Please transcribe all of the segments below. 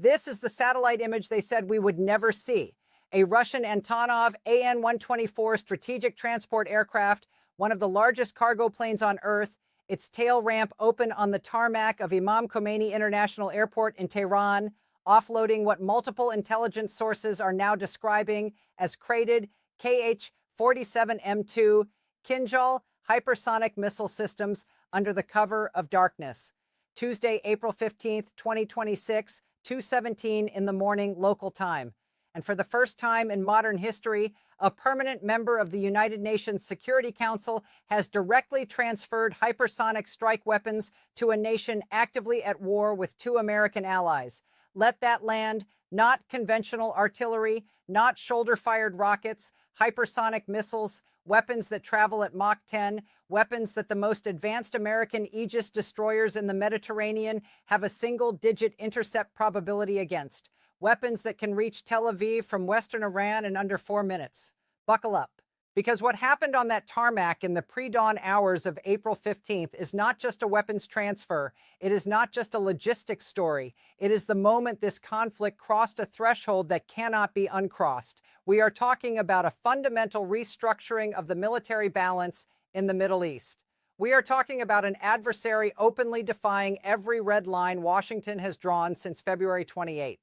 This is the satellite image they said we would never see. A Russian Antonov An-124 strategic transport aircraft, one of the largest cargo planes on Earth, its tail ramp open on the tarmac of Imam Khomeini International Airport in Tehran, offloading what multiple intelligence sources are now describing as crated Kh-47M2 Kinzhal hypersonic missile systems under the cover of darkness. Tuesday, April 15th, 2026, 2:17 in the morning local time. And for the first time in modern history, a permanent member of the United Nations Security Council has directly transferred hypersonic strike weapons to a nation actively at war with two American allies. Let that land, not conventional artillery, not shoulder-fired rockets, hypersonic missiles, weapons that travel at Mach 10, weapons that the most advanced American Aegis destroyers in the Mediterranean have a single-digit intercept probability against. Weapons that can reach Tel Aviv from western Iran in under 4 minutes. Buckle up. Because what happened on that tarmac in the pre-dawn hours of April 15th is not just a weapons transfer. It is not just a logistics story. It is the moment this conflict crossed a threshold that cannot be uncrossed. We are talking about a fundamental restructuring of the military balance in the Middle East. We are talking about an adversary openly defying every red line Washington has drawn since February 28th.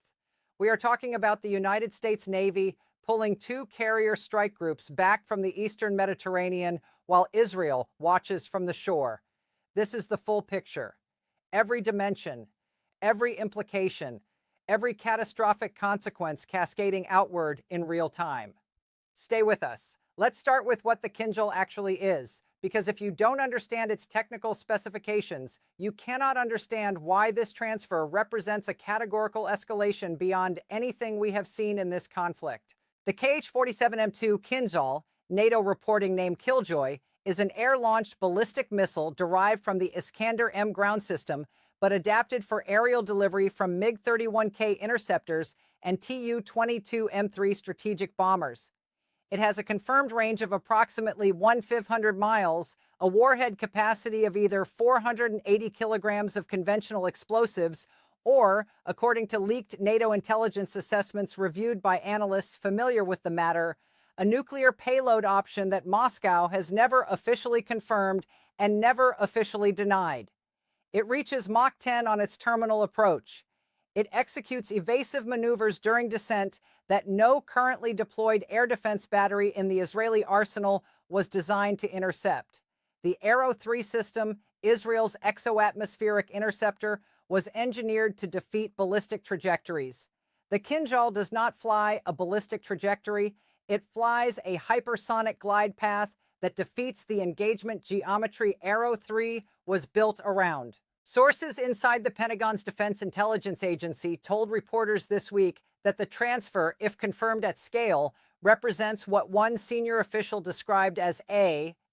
We are talking about the United States Navy pulling two carrier strike groups back from the Eastern Mediterranean while Israel watches from the shore. This is the full picture. Every dimension, every implication, every catastrophic consequence cascading outward in real time. Stay with us. Let's start with what the Kinzhal actually is, because if you don't understand its technical specifications, you cannot understand why this transfer represents a categorical escalation beyond anything we have seen in this conflict. The Kh-47M2 Kinzhal, NATO reporting name Killjoy, is an air-launched ballistic missile derived from the Iskander-M ground system, but adapted for aerial delivery from MiG-31K interceptors and Tu-22M3 strategic bombers. It has a confirmed range of approximately 1,500 miles, a warhead capacity of either 480 kilograms of conventional explosives, or, according to leaked NATO intelligence assessments reviewed by analysts familiar with the matter, a nuclear payload option that Moscow has never officially confirmed and never officially denied. It reaches Mach 10 on its terminal approach. It executes evasive maneuvers during descent that no currently deployed air defense battery in the Israeli arsenal was designed to intercept. The Arrow 3 system, Israel's exo-atmospheric interceptor, was engineered to defeat ballistic trajectories. The Kinzhal does not fly a ballistic trajectory. It flies a hypersonic glide path that defeats the engagement geometry Arrow 3 was built around. Sources inside the Pentagon's Defense Intelligence Agency told reporters this week that the transfer, if confirmed at scale, represents what one senior official described as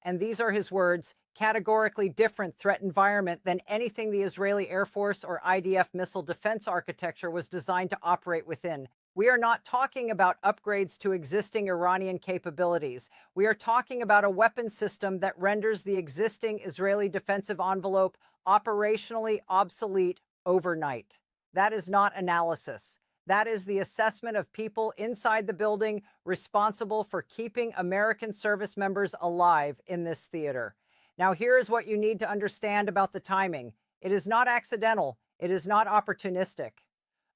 and these are his words, categorically different threat environment than anything the Israeli Air Force or IDF missile defense architecture was designed to operate within. We are not talking about upgrades to existing Iranian capabilities. We are talking about a weapon system that renders the existing Israeli defensive envelope operationally obsolete overnight. That is not analysis. That is the assessment of people inside the building responsible for keeping American service members alive in this theater. Now, here is what you need to understand about the timing. It is not accidental. It is not opportunistic.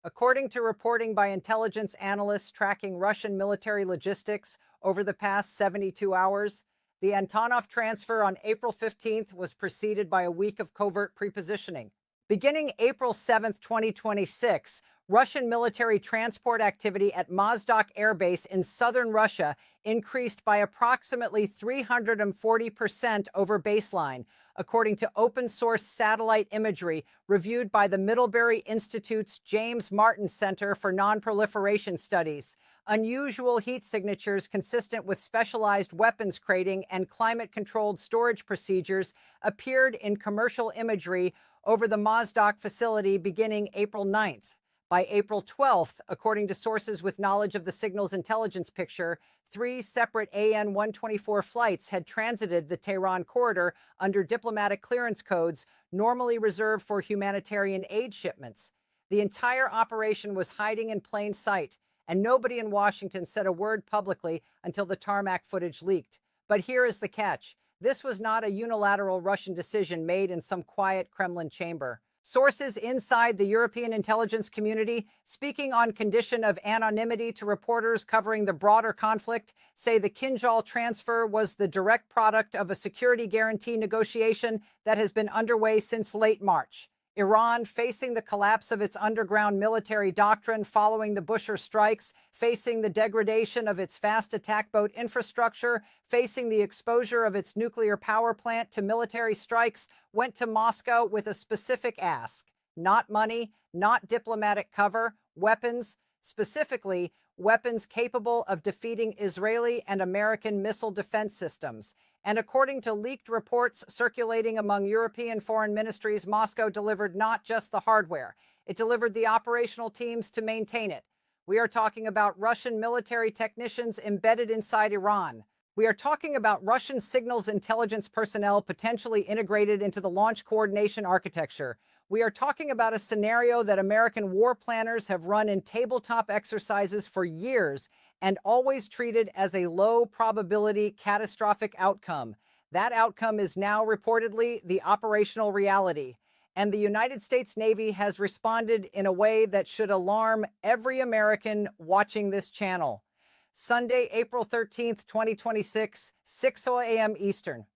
According to reporting by intelligence analysts tracking Russian military logistics over the past 72 hours, the Antonov transfer on April 15th was preceded by a week of covert prepositioning. Beginning April 7th, 2026, Russian military transport activity at Mozdok Air Base in southern Russia increased by approximately 340% over baseline, according to open-source satellite imagery reviewed by the Middlebury Institute's James Martin Center for Non-Proliferation Studies. Unusual heat signatures consistent with specialized weapons crating and climate-controlled storage procedures appeared in commercial imagery over the Mozdok facility beginning April 9th. By April 12th, according to sources with knowledge of the signal's intelligence picture, 3 separate An-124 flights had transited the Tehran corridor under diplomatic clearance codes normally reserved for humanitarian aid shipments. The entire operation was hiding in plain sight, and nobody in Washington said a word publicly until the tarmac footage leaked. But here is the catch. This was not a unilateral Russian decision made in some quiet Kremlin chamber. Sources inside the European intelligence community, speaking on condition of anonymity to reporters covering the broader conflict, say the Kinzhal transfer was the direct product of a security guarantee negotiation that has been underway since late March. Iran, facing the collapse of its underground military doctrine following the Bushehr strikes, facing the degradation of its fast attack boat infrastructure, facing the exposure of its nuclear power plant to military strikes, went to Moscow with a specific ask. Not money, not diplomatic cover, weapons, specifically weapons capable of defeating Israeli and American missile defense systems. And according to leaked reports circulating among European foreign ministries, Moscow delivered not just the hardware, it delivered the operational teams to maintain it. We are talking about Russian military technicians embedded inside Iran. We are talking about Russian signals intelligence personnel potentially integrated into the launch coordination architecture. We are talking about a scenario that American war planners have run in tabletop exercises for years and always treated as a low probability catastrophic outcome. That outcome is now reportedly the operational reality. And the United States Navy has responded in a way that should alarm every American watching this channel. Sunday, April 13th, 2026, 6 a.m. Eastern.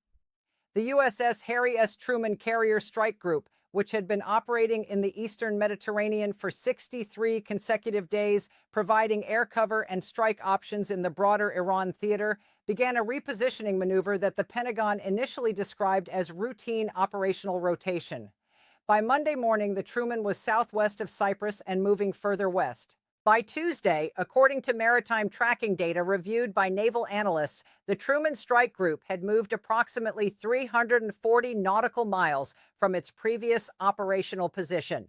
The USS Harry S. Truman Carrier Strike Group, which had been operating in the eastern Mediterranean for 63 consecutive days, providing air cover and strike options in the broader Iran theater, began a repositioning maneuver that the Pentagon initially described as routine operational rotation. By Monday morning, the Truman was southwest of Cyprus and moving further west. By Tuesday, according to maritime tracking data reviewed by naval analysts, the Truman Strike Group had moved approximately 340 nautical miles from its previous operational position.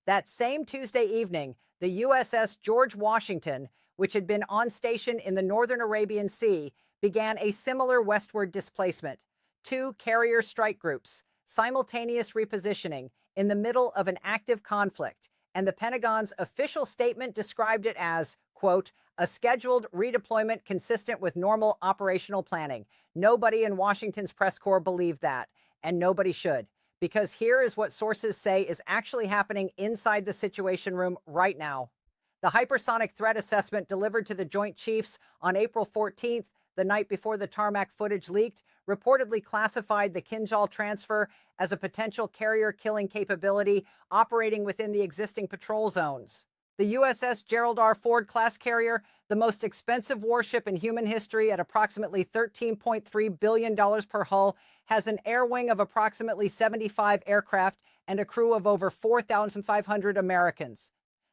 That same Tuesday evening, the USS George Washington, which had been on station in the northern Arabian Sea, began a similar westward displacement. Two carrier strike groups, simultaneous repositioning in the middle of an active conflict. And the Pentagon's official statement described it as, quote, a scheduled redeployment consistent with normal operational planning. Nobody in Washington's press corps believed that, and nobody should, because here is what sources say is actually happening inside the Situation Room right now. The hypersonic threat assessment delivered to the Joint Chiefs on April 14th, the night before the tarmac footage leaked, reportedly classified the Kinzhal transfer as a potential carrier killing capability operating within the existing patrol zones. The USS Gerald R. Ford class carrier, the most expensive warship in human history at approximately $13.3 billion per hull, has an air wing of approximately 75 aircraft and a crew of over 4,500 Americans.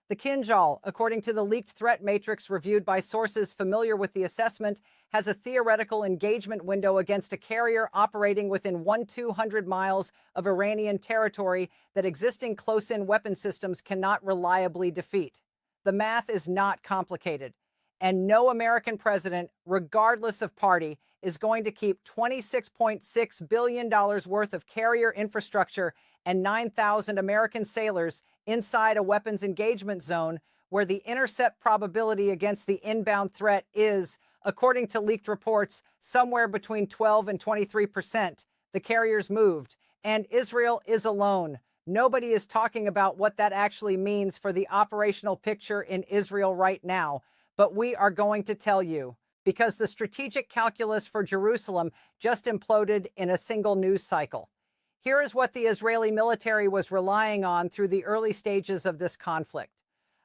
The Kinzhal, according to the leaked threat matrix reviewed by sources familiar with the assessment, has a theoretical engagement window against a carrier operating within 1,200 miles of Iranian territory that existing close-in weapon systems cannot reliably defeat. The math is not complicated, and no American president, regardless of party, is going to keep $26.6 billion worth of carrier infrastructure and 9,000 American sailors inside a weapons engagement zone where the intercept probability against the inbound threat is, according to leaked reports, somewhere between 12 and 23%. The carriers moved, and Israel is alone. Nobody is talking about what that actually means for the operational picture in Israel right now, but we are going to tell you, because the strategic calculus for Jerusalem just imploded in a single news cycle. Here is what the Israeli military was relying on through the early stages of this conflict.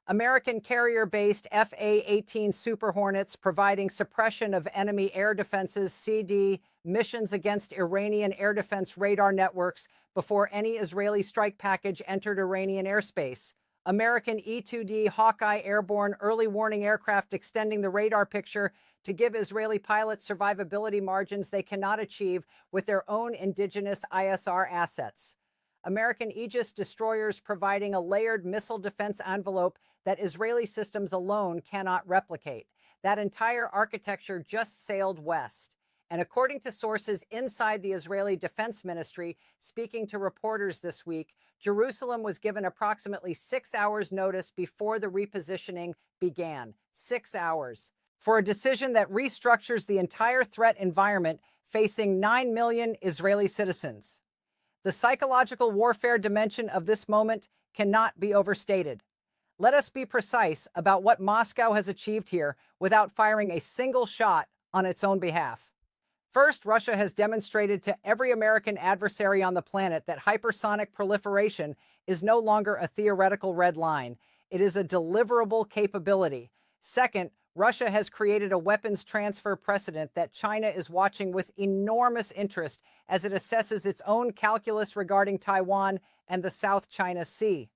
American carrier-based F/A-18 Super Hornets providing suppression of enemy air defenses, CD, missions against Iranian air defense radar networks before any Israeli strike package entered Iranian airspace. American E-2D Hawkeye airborne early warning aircraft extending the radar picture to give Israeli pilots survivability margins they cannot achieve with their own indigenous ISR assets. American Aegis destroyers providing a layered missile defense envelope that Israeli systems alone cannot replicate. That entire architecture just sailed west. And according to sources inside the Israeli Defense Ministry speaking to reporters this week, Jerusalem was given approximately 6 hours notice before the repositioning began. 6 hours. For a decision that restructures the entire threat environment facing 9 million Israeli citizens. The psychological warfare dimension of this moment cannot be overstated. Let us be precise about what Moscow has achieved here without firing a single shot on its own behalf. First, Russia has demonstrated to every American adversary on the planet that hypersonic proliferation is no longer a theoretical red line. It is a deliverable capability. Second, Russia has created a weapons transfer precedent that China is watching with enormous interest as it assesses its own calculus regarding Taiwan and the South China Sea.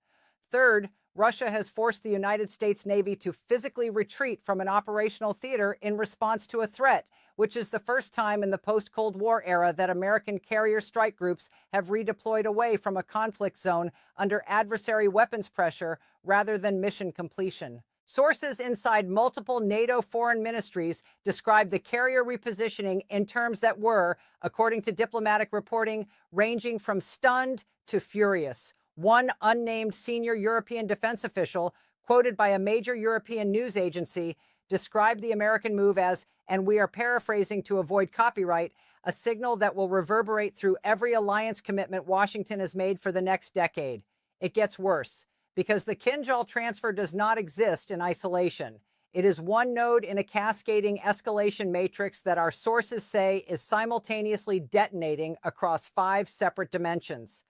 Third, Russia has forced the United States Navy to physically retreat from an operational theater in response to a threat, which is the first time in the post-Cold War era that American carrier strike groups have redeployed away from a conflict zone under adversary weapons pressure rather than mission completion. Sources inside multiple NATO foreign ministries described the carrier repositioning in terms that were, according to diplomatic reporting, ranging from stunned to furious. One unnamed senior European defense official, quoted by a major European news agency, described the American move as, and we are paraphrasing to avoid copyright, a signal that will reverberate through every alliance commitment Washington has made for the next decade. It gets worse, because the Kinzhal transfer does not exist in isolation. It is one node in a cascading escalation matrix that our sources say is simultaneously detonating across 5 separate dimensions.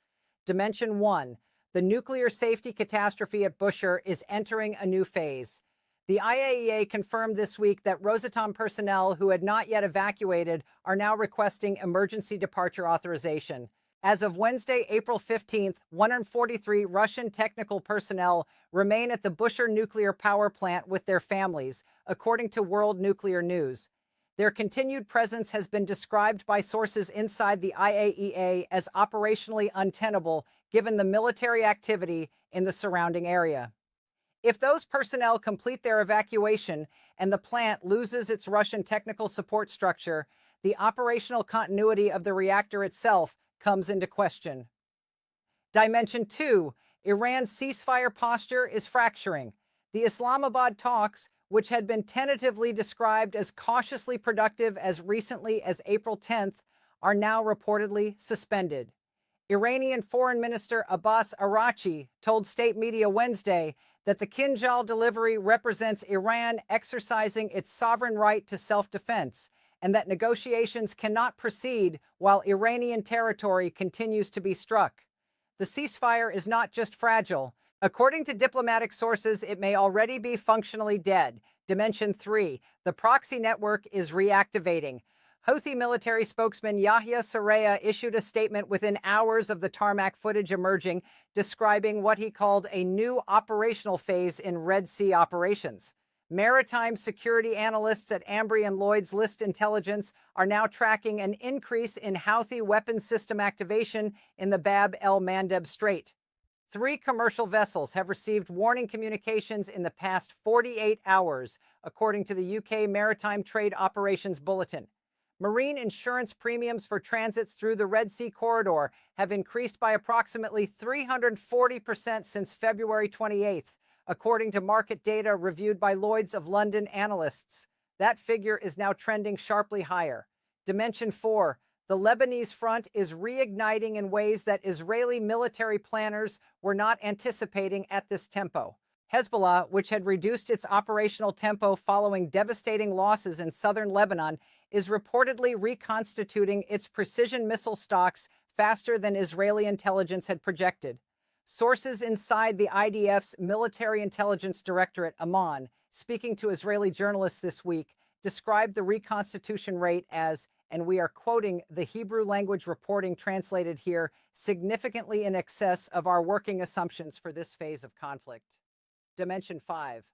Dimension 1, the nuclear safety catastrophe at Bushehr is entering a new phase. The IAEA confirmed this week that Rosatom personnel who had not yet evacuated are now requesting emergency departure authorization. As of Wednesday, April 15th, 143 Russian technical personnel remain at the Bushehr nuclear power plant with their families, according to World Nuclear News. Their continued presence has been described by sources inside the IAEA as operationally untenable given the military activity in the surrounding area. If those personnel complete their evacuation and the plant loses its Russian technical support structure, the operational continuity of the reactor itself comes into question. Dimension 2, Iran's ceasefire posture is fracturing. The Islamabad talks, which had been tentatively described as cautiously productive as recently as April 10th, are now reportedly suspended. Iranian Foreign Minister Abbas Araghchi told state media Wednesday that the Kinzhal delivery represents Iran exercising its sovereign right to self-defense, and that negotiations cannot proceed while Iranian territory continues to be struck. The ceasefire is not just fragile. According to diplomatic sources, it may already be functionally dead. Dimension 3, the proxy network is reactivating. Houthi military spokesman Yahya Saraya issued a statement within hours of the tarmac footage emerging, describing what he called a new operational phase in Red Sea operations. Maritime security analysts at Ambry and Lloyd's List Intelligence are now tracking an increase in Houthi weapons system activation in the Bab el-Mandeb Strait. 3 commercial vessels have received warning communications in the past 48 hours, according to the UK Maritime Trade Operations Bulletin. Marine insurance premiums for transits through the Red Sea corridor have increased by approximately 340% since February 28th, according to market data reviewed by Lloyd's of London analysts. That figure is now trending sharply higher. Dimension 4, the Lebanese front is reigniting in ways that Israeli military planners were not anticipating at this tempo. Hezbollah, which had reduced its operational tempo following devastating losses in southern Lebanon, is reportedly reconstituting its precision missile stocks faster than Israeli intelligence had projected. Sources inside the IDF's Military Intelligence Directorate, Amman, speaking to Israeli journalists this week, described the reconstitution rate as, and we are quoting the Hebrew language reporting translated here, significantly in excess of our working assumptions for this phase of conflict. Dimension 5.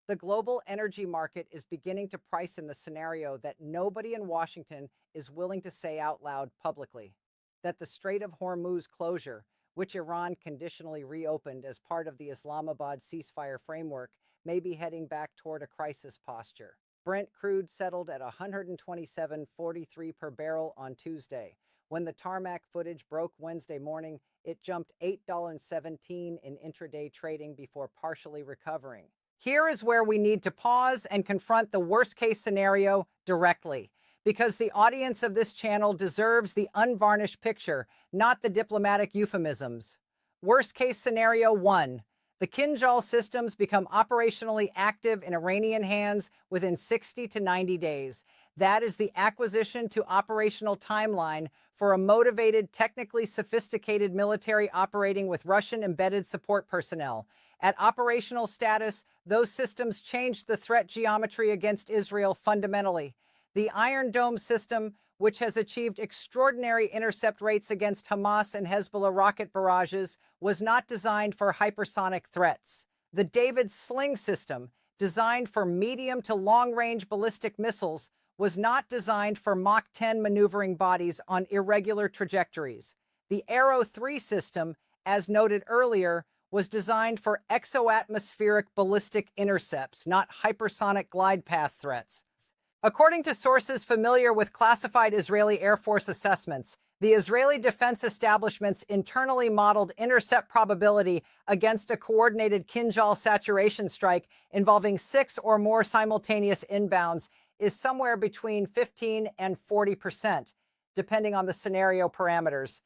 The global energy market is beginning to price in the scenario that nobody in Washington is willing to say out loud publicly, that the Strait of Hormuz closure, which Iran conditionally reopened as part of the Islamabad ceasefire framework, may be heading back toward a crisis posture. Brent crude settled at 127.43 per barrel on Tuesday. When the tarmac footage broke Wednesday morning, it jumped $8.17 in intraday trading before partially recovering. Here is where we need to pause and confront the worst-case scenario directly, because the audience of this channel deserves the unvarnished picture, not the diplomatic euphemisms. Worst-case scenario 1. The Kinzhal systems become operationally active in Iranian hands within 60 to 90 days. That is the acquisition to operational timeline for a motivated, technically sophisticated military operating with Russian embedded support personnel. At operational status, those systems changed the threat geometry against Israel fundamentally. The Iron Dome system, which has achieved extraordinary intercept rates against Hamas and Hezbollah rocket barrages, was not designed for hypersonic threats. The David Sling system, designed for medium to long-range ballistic missiles, was not designed for Mach 10 maneuvering bodies on irregular trajectories. The Arrow 3 system, as noted earlier, was designed for exoatmospheric ballistic intercepts, not hypersonic glide path threats. According to sources familiar with classified Israeli Air Force assessments, the Israeli defense establishment's internally modeled intercept probability against a coordinated Kinzhal saturation strike involving 6 or more simultaneous inbounds is somewhere between 15 and 40%, depending on the scenario parameters.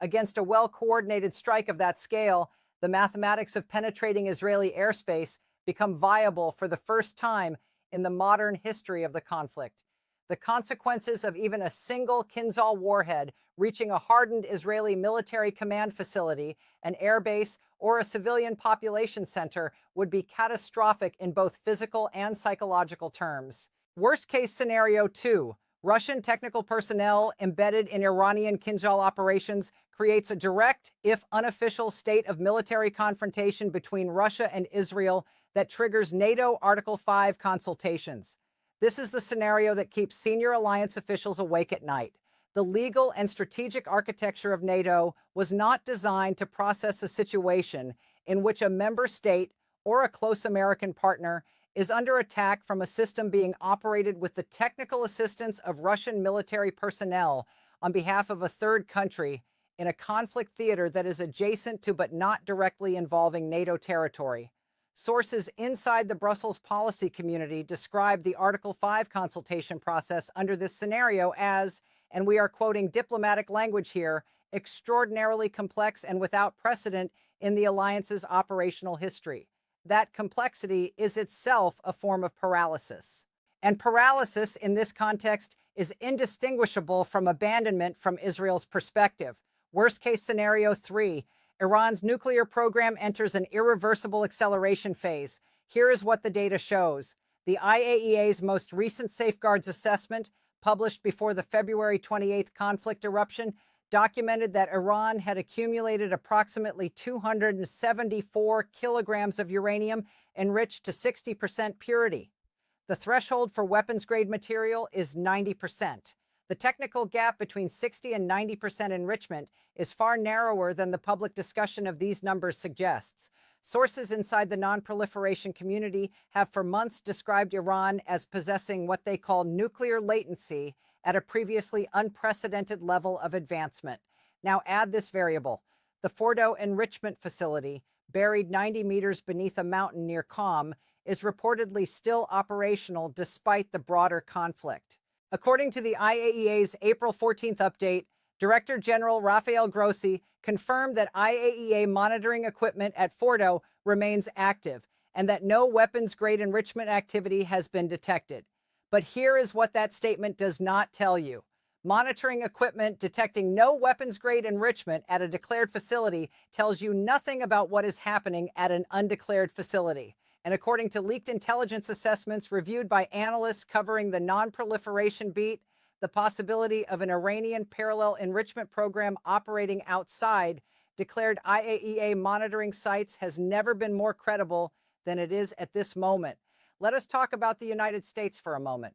Against a well-coordinated strike of that scale, the mathematics of penetrating Israeli airspace become viable for the first time in the modern history of the conflict. The consequences of even a single Kinzhal warhead reaching a hardened Israeli military command facility, an airbase, or a civilian population center would be catastrophic in both physical and psychological terms. Worst-case scenario 2, Russian technical personnel embedded in Iranian Kinzhal operations creates a direct, if unofficial, state of military confrontation between Russia and Israel that triggers NATO Article 5 consultations. This is the scenario that keeps senior alliance officials awake at night. The legal and strategic architecture of NATO was not designed to process a situation in which a member state or a close American partner is under attack from a system being operated with the technical assistance of Russian military personnel on behalf of a third country in a conflict theater that is adjacent to but not directly involving NATO territory. Sources inside the Brussels policy community describe the Article 5 consultation process under this scenario as, and we are quoting diplomatic language here, extraordinarily complex and without precedent in the alliance's operational history. That complexity is itself a form of paralysis. And paralysis in this context is indistinguishable from abandonment from Israel's perspective. Worst case scenario 3, Iran's nuclear program enters an irreversible acceleration phase. Here is what the data shows. The IAEA's most recent safeguards assessment, published before the February 28th conflict eruption, documented that Iran had accumulated approximately 274 kilograms of uranium enriched to 60% purity. The threshold for weapons-grade material is 90%. The technical gap between 60 and 90% enrichment is far narrower than the public discussion of these numbers suggests. Sources inside the non-proliferation community have for months described Iran as possessing what they call nuclear latency at a previously unprecedented level of advancement. Now add this variable. The Fordo enrichment facility, buried 90 meters beneath a mountain near Qom, is reportedly still operational despite the broader conflict. According to the IAEA's April 14th update, Director General Rafael Grossi confirmed that IAEA monitoring equipment at Fordo remains active and that no weapons-grade enrichment activity has been detected. But here is what that statement does not tell you. Monitoring equipment detecting no weapons-grade enrichment at a declared facility tells you nothing about what is happening at an undeclared facility. And according to leaked intelligence assessments reviewed by analysts covering the non-proliferation beat, the possibility of an Iranian parallel enrichment program operating outside declared IAEA monitoring sites has never been more credible than it is at this moment. Let us talk about the United States for a moment,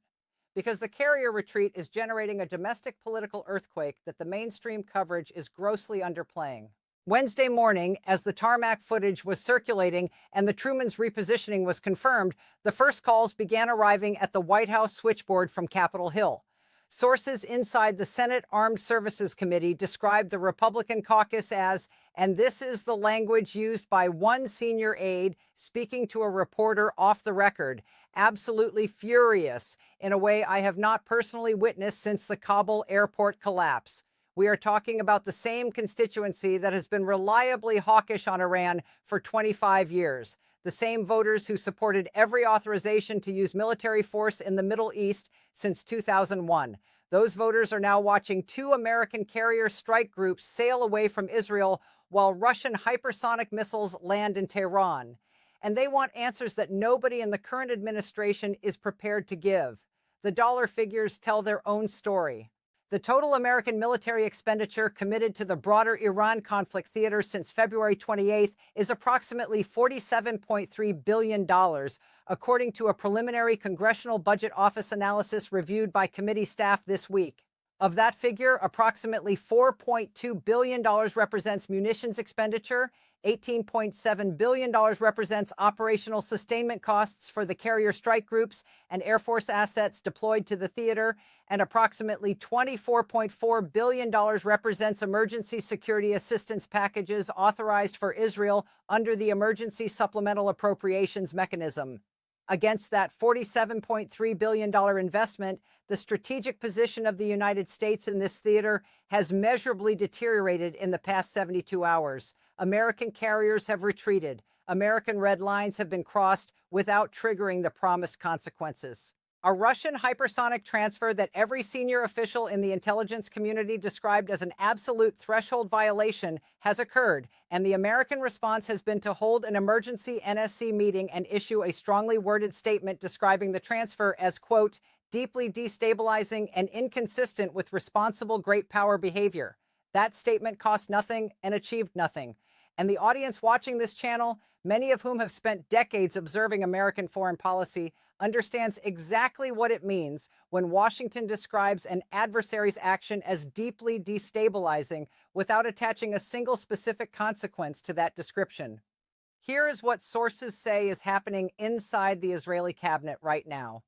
because the carrier retreat is generating a domestic political earthquake that the mainstream coverage is grossly underplaying. Wednesday morning, as the tarmac footage was circulating and the Truman's repositioning was confirmed, the first calls began arriving at the White House switchboard from Capitol Hill. Sources inside the Senate Armed Services Committee described the Republican caucus as, and this is the language used by one senior aide speaking to a reporter off the record, absolutely furious in a way I have not personally witnessed since the Kabul airport collapse. We are talking about the same constituency that has been reliably hawkish on Iran for 25 years. The same voters who supported every authorization to use military force in the Middle East since 2001. Those voters are now watching two American carrier strike groups sail away from Israel while Russian hypersonic missiles land in Tehran. And they want answers that nobody in the current administration is prepared to give. The dollar figures tell their own story. The total American military expenditure committed to the broader Iran conflict theater since February 28th is approximately $47.3 billion, according to a preliminary Congressional Budget Office analysis reviewed by committee staff this week. Of that figure, approximately $4.2 billion represents munitions expenditure, $18.7 billion represents operational sustainment costs for the carrier strike groups and Air Force assets deployed to the theater, and approximately $24.4 billion represents emergency security assistance packages authorized for Israel under the Emergency Supplemental Appropriations Mechanism. Against that $47.3 billion investment, the strategic position of the United States in this theater has measurably deteriorated in the past 72 hours. American carriers have retreated. American red lines have been crossed without triggering the promised consequences. A Russian hypersonic transfer that every senior official in the intelligence community described as an absolute threshold violation has occurred, and the American response has been to hold an emergency NSC meeting and issue a strongly worded statement describing the transfer as, quote, deeply destabilizing and inconsistent with responsible great power behavior. That statement cost nothing and achieved nothing. And the audience watching this channel, many of whom have spent decades observing American foreign policy, understands exactly what it means when Washington describes an adversary's action as deeply destabilizing without attaching a single specific consequence to that description. Here is what sources say is happening inside the Israeli cabinet right now.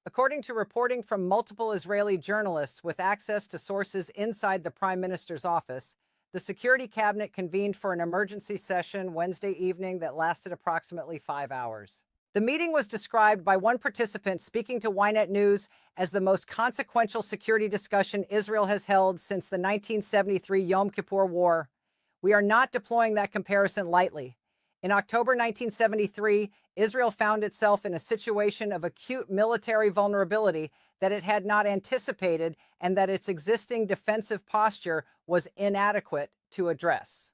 According to reporting from multiple Israeli journalists with access to sources inside the Prime Minister's office, the Security Cabinet convened for an emergency session Wednesday evening that lasted approximately 5 hours. The meeting was described by one participant speaking to Ynet News as the most consequential security discussion Israel has held since the 1973 Yom Kippur War. We are not deploying that comparison lightly. In October 1973, Israel found itself in a situation of acute military vulnerability that it had not anticipated and that its existing defensive posture was inadequate to address.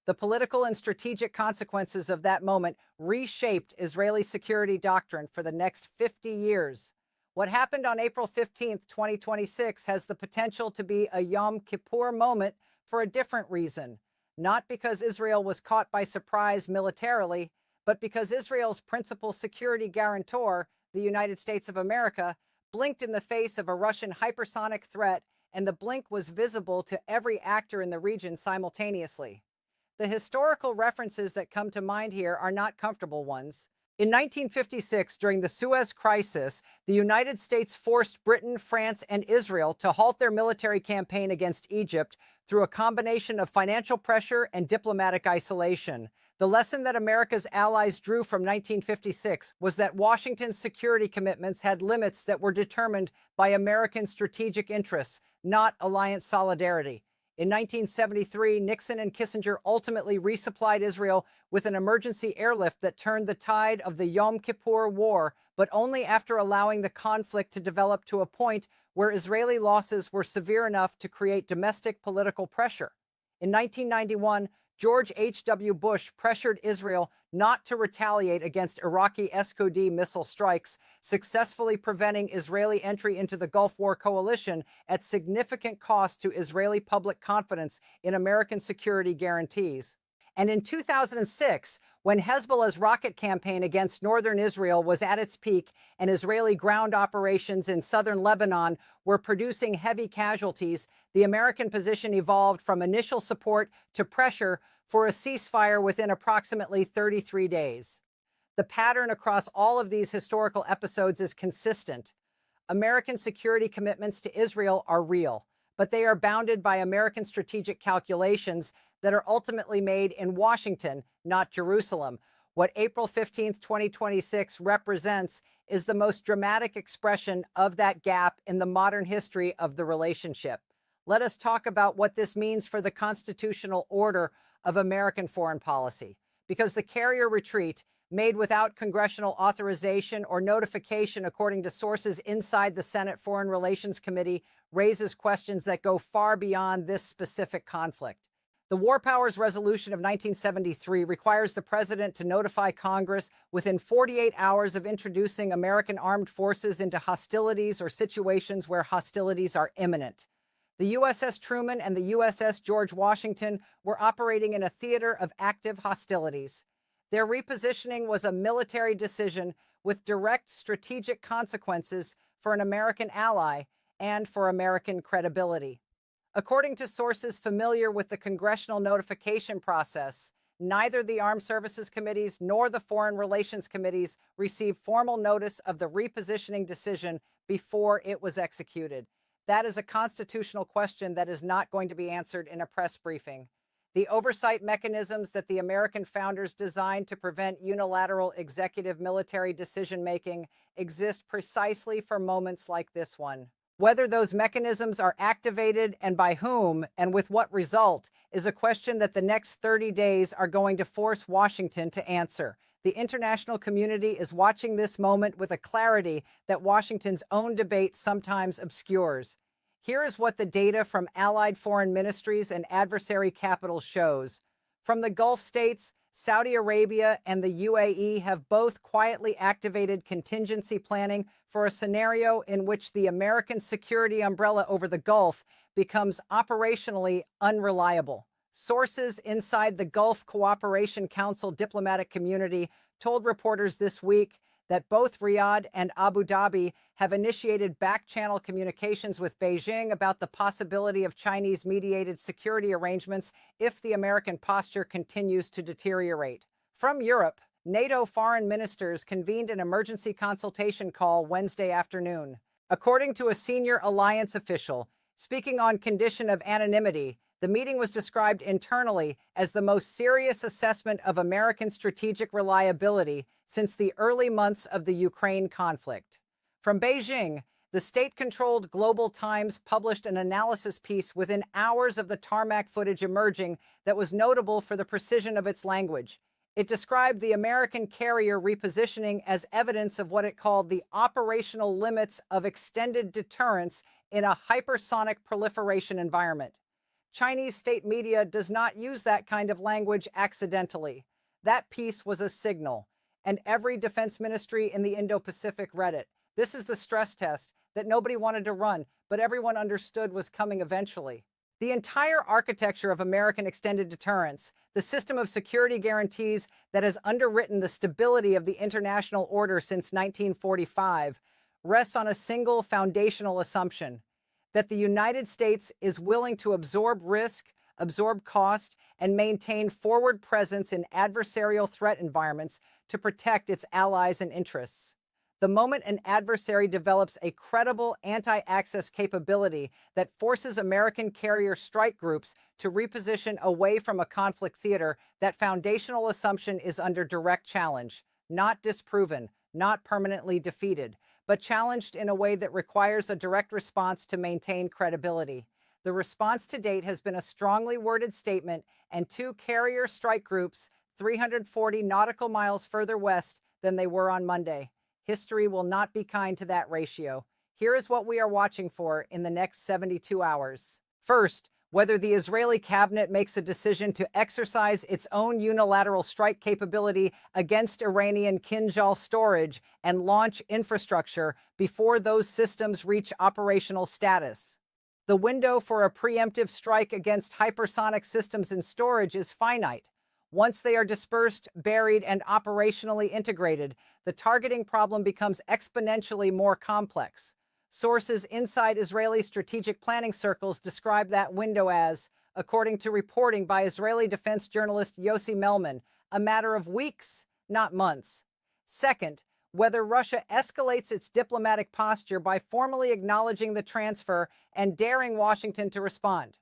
The political and strategic consequences of that moment reshaped Israeli security doctrine for the next 50 years. What happened on April 15, 2026 has the potential to be a Yom Kippur moment for a different reason. Not because Israel was caught by surprise militarily, but because Israel's principal security guarantor, the United States of America, blinked in the face of a Russian hypersonic threat, and the blink was visible to every actor in the region simultaneously. The historical references that come to mind here are not comfortable ones. In 1956, during the Suez Crisis, the United States forced Britain, France, and Israel to halt their military campaign against Egypt through a combination of financial pressure and diplomatic isolation. The lesson that America's allies drew from 1956 was that Washington's security commitments had limits that were determined by American strategic interests, not alliance solidarity. In 1973, Nixon and Kissinger ultimately resupplied Israel with an emergency airlift that turned the tide of the Yom Kippur War, but only after allowing the conflict to develop to a point where Israeli losses were severe enough to create domestic political pressure. In 1991, George H.W. Bush pressured Israel not to retaliate against Iraqi Scod missile strikes, successfully preventing Israeli entry into the Gulf War coalition at significant cost to Israeli public confidence in American security guarantees. And in 2006, When Hezbollah's rocket campaign against northern Israel was at its peak and Israeli ground operations in southern Lebanon were producing heavy casualties, the American position evolved from initial support to pressure for a ceasefire within approximately 33 days. The pattern across all of these historical episodes is consistent. American security commitments to Israel are real, but they are bounded by American strategic calculations that are ultimately made in Washington, not Jerusalem. What April 15th, 2026 represents is the most dramatic expression of that gap in the modern history of the relationship. Let us talk about what this means for the constitutional order of American foreign policy. Because the carrier retreat, made without congressional authorization or notification, according to sources inside the Senate Foreign Relations Committee, raises questions that go far beyond this specific conflict. The War Powers Resolution of 1973 requires the president to notify Congress within 48 hours of introducing American armed forces into hostilities or situations where hostilities are imminent. The USS Truman and the USS George Washington were operating in a theater of active hostilities. Their repositioning was a military decision with direct strategic consequences for an American ally and for American credibility. According to sources familiar with the congressional notification process, neither the Armed Services Committees nor the Foreign Relations Committees received formal notice of the repositioning decision before it was executed. That is a constitutional question that is not going to be answered in a press briefing. The oversight mechanisms that the American founders designed to prevent unilateral executive military decision-making exist precisely for moments like this one. Whether those mechanisms are activated and by whom and with what result is a question that the next 30 days are going to force Washington to answer. The international community is watching this moment with a clarity that Washington's own debate sometimes obscures. Here is what the data from allied foreign ministries and adversary capitals shows. From the Gulf states, Saudi Arabia and the UAE have both quietly activated contingency planning for a scenario in which the American security umbrella over the Gulf becomes operationally unreliable. Sources inside the Gulf Cooperation Council diplomatic community told reporters this week that both Riyadh and Abu Dhabi have initiated back-channel communications with Beijing about the possibility of Chinese-mediated security arrangements if the American posture continues to deteriorate. From Europe, NATO foreign ministers convened an emergency consultation call Wednesday afternoon. According to a senior alliance official, speaking on condition of anonymity, the meeting was described internally as the most serious assessment of American strategic reliability since the early months of the Ukraine conflict. From Beijing, the state-controlled Global Times published an analysis piece within hours of the tarmac footage emerging that was notable for the precision of its language. It described the American carrier repositioning as evidence of what it called the operational limits of extended deterrence in a hypersonic proliferation environment. Chinese state media does not use that kind of language accidentally. That piece was a signal, and every defense ministry in the Indo-Pacific read it. This is the stress test that nobody wanted to run, but everyone understood was coming eventually. The entire architecture of American extended deterrence, the system of security guarantees that has underwritten the stability of the international order since 1945, rests on a single foundational assumption: that the United States is willing to absorb risk, absorb cost, and maintain forward presence in adversarial threat environments to protect its allies and interests. The moment an adversary develops a credible anti-access capability that forces American carrier strike groups to reposition away from a conflict theater, that foundational assumption is under direct challenge, not disproven, not permanently defeated, but challenged in a way that requires a direct response to maintain credibility. The response to date has been a strongly worded statement and two carrier strike groups 340 nautical miles further west than they were on Monday. History will not be kind to that ratio. Here is what we are watching for in the next 72 hours. First, whether the Israeli cabinet makes a decision to exercise its own unilateral strike capability against Iranian Kinzhal storage and launch infrastructure before those systems reach operational status. The window for a preemptive strike against hypersonic systems in storage is finite. Once they are dispersed, buried, and operationally integrated, the targeting problem becomes exponentially more complex. Sources inside Israeli strategic planning circles describe that window as, according to reporting by Israeli defense journalist Yossi Melman, a matter of weeks, not months. Second, whether Russia escalates its diplomatic posture by formally acknowledging the transfer and daring Washington to respond.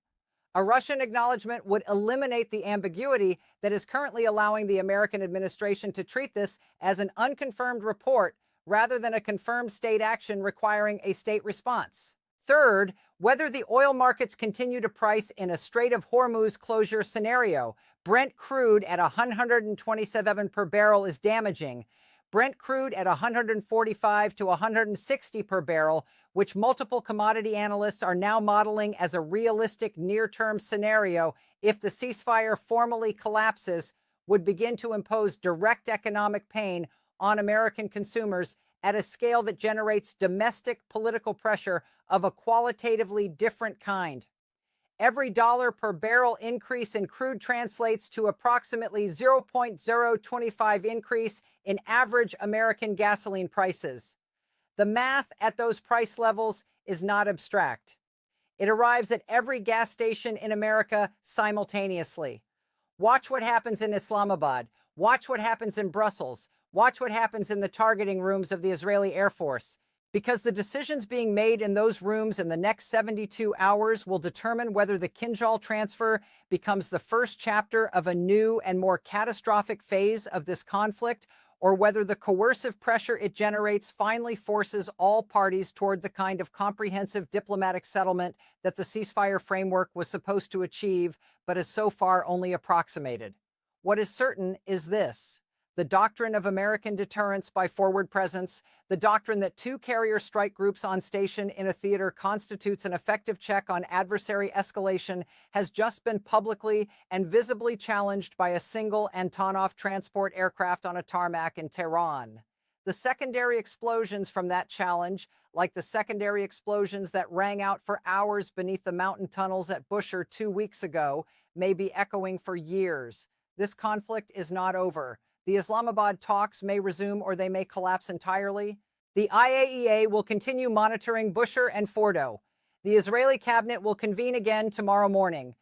A Russian acknowledgement would eliminate the ambiguity that is currently allowing the American administration to treat this as an unconfirmed report rather than a confirmed state action requiring a state response. Third, whether the oil markets continue to price in a Strait of Hormuz closure scenario. Brent crude at $127 per barrel is damaging. Brent crude at $145 to $160 per barrel, which multiple commodity analysts are now modeling as a realistic near-term scenario if the ceasefire formally collapses, would begin to impose direct economic pain on American consumers at a scale that generates domestic political pressure of a qualitatively different kind. Every dollar per barrel increase in crude translates to approximately 0.025 increase in average American gasoline prices. The math at those price levels is not abstract. It arrives at every gas station in America simultaneously. Watch what happens in Islamabad. Watch what happens in Brussels. Watch what happens in the targeting rooms of the Israeli Air Force. Because the decisions being made in those rooms in the next 72 hours will determine whether the Kinzhal transfer becomes the first chapter of a new and more catastrophic phase of this conflict, or whether the coercive pressure it generates finally forces all parties toward the kind of comprehensive diplomatic settlement that the ceasefire framework was supposed to achieve, but has so far only approximated. What is certain is this: the doctrine of American deterrence by forward presence, the doctrine that two carrier strike groups on station in a theater constitutes an effective check on adversary escalation, has just been publicly and visibly challenged by a single Antonov transport aircraft on a tarmac in Tehran. The secondary explosions from that challenge, like the secondary explosions that rang out for hours beneath the mountain tunnels at Bushehr 2 weeks ago, may be echoing for years. This conflict is not over. The Islamabad talks may resume or they may collapse entirely. The IAEA will continue monitoring Bushehr and Fordo. The Israeli cabinet will convene again tomorrow morning.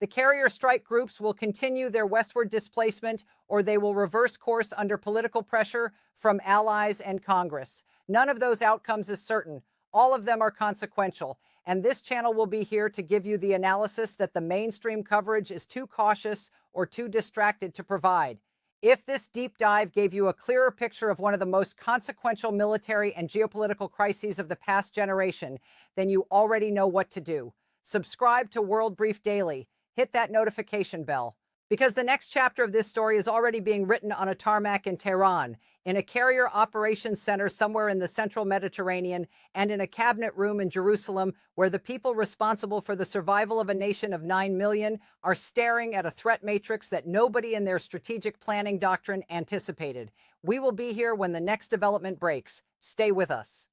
The carrier strike groups will continue their westward displacement, or they will reverse course under political pressure from allies and Congress. None of those outcomes is certain. All of them are consequential. And this channel will be here to give you the analysis that the mainstream coverage is too cautious or too distracted to provide. If this deep dive gave you a clearer picture of one of the most consequential military and geopolitical crises of the past generation, then you already know what to do. Subscribe to World Brief Daily. Hit that notification bell. Because the next chapter of this story is already being written on a tarmac in Tehran, in a carrier operations center somewhere in the central Mediterranean, and in a cabinet room in Jerusalem, where the people responsible for the survival of a nation of 9 million are staring at a threat matrix that nobody in their strategic planning doctrine anticipated. We will be here when the next development breaks. Stay with us.